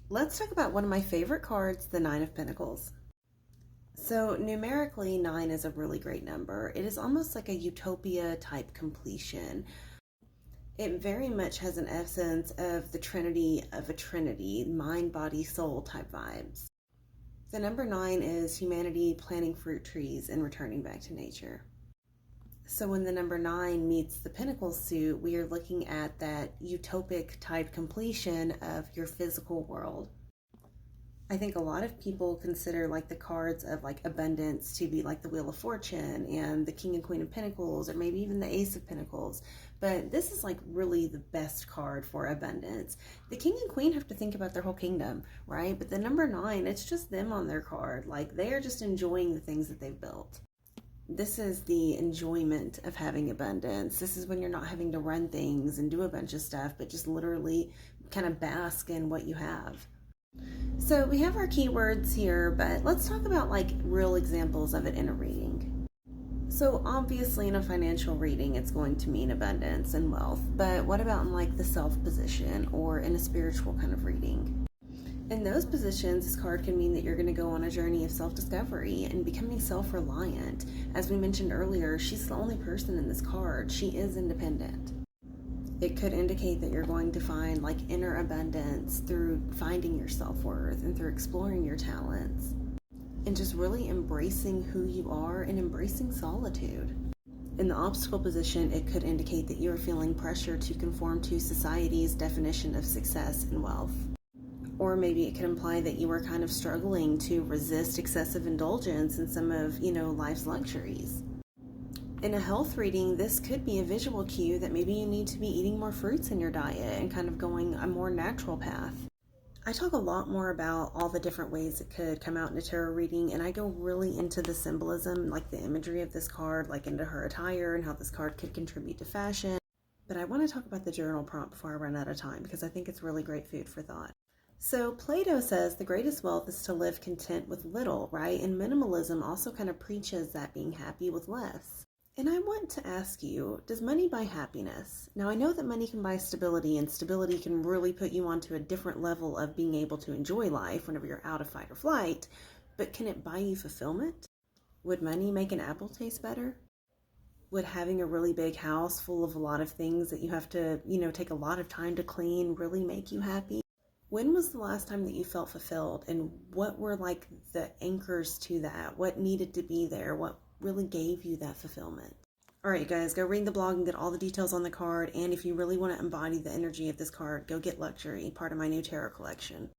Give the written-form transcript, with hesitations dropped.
Let's talk about one of my favorite cards, the Nine of Pentacles. So, numerically, nine is a really great number. It is almost like a utopia type completion. It very much has an essence of the trinity of a trinity, mind, body, soul type vibes. The number nine is humanity planting fruit trees and returning back to nature. So when the number nine meets the Pentacles suit, we are looking at that utopic type completion of your physical world. I think a lot of people consider like the cards of like abundance to be like the Wheel of Fortune and the King and Queen of Pentacles, or maybe even the Ace of Pentacles. But this is like really the best card for abundance. The King and Queen have to think about their whole kingdom, right? But the number nine, it's just them on their card. Like they are just enjoying the things that they've built. This is the enjoyment of having abundance. This is when you're not having to run things and do a bunch of stuff, but just literally kind of bask in what you have. So we have our keywords here, but let's talk about like real examples of it in a reading. So obviously in a financial reading, it's going to mean abundance and wealth, but what about in like the self position or in a spiritual kind of reading? In those positions, this card can mean that you're going to go on a journey of self-discovery and becoming self-reliant. As we mentioned earlier, she's the only person in this card. She is independent. It could indicate that you're going to find like inner abundance through finding your self-worth and through exploring your talents and just really embracing who you are and embracing solitude. In the obstacle position, it could indicate that you're feeling pressure to conform to society's definition of success and wealth. Or maybe it could imply that you are kind of struggling to resist excessive indulgence in some of, life's luxuries. In a health reading, this could be a visual cue that maybe you need to be eating more fruits in your diet and kind of going a more natural path. I talk a lot more about all the different ways it could come out in a tarot reading, and I go really into the symbolism, like the imagery of this card, like into her attire and how this card could contribute to fashion. But I want to talk about the journal prompt before I run out of time because I think it's really great food for thought. So Plato says the greatest wealth is to live content with little, right? And minimalism also kind of preaches that being happy with less. And I want to ask you, does money buy happiness? Now I know that money can buy stability, and stability can really put you onto a different level of being able to enjoy life whenever you're out of fight or flight, but can it buy you fulfillment? Would money make an apple taste better? Would having a really big house full of a lot of things that you have to, take a lot of time to clean really make you happy? When was the last time that you felt fulfilled, and what were like the anchors to that? What needed to be there? What really gave you that fulfillment? All right, guys, go read the blog and get all the details on the card. And if you really want to embody the energy of this card, go get Luxury, part of my new tarot collection.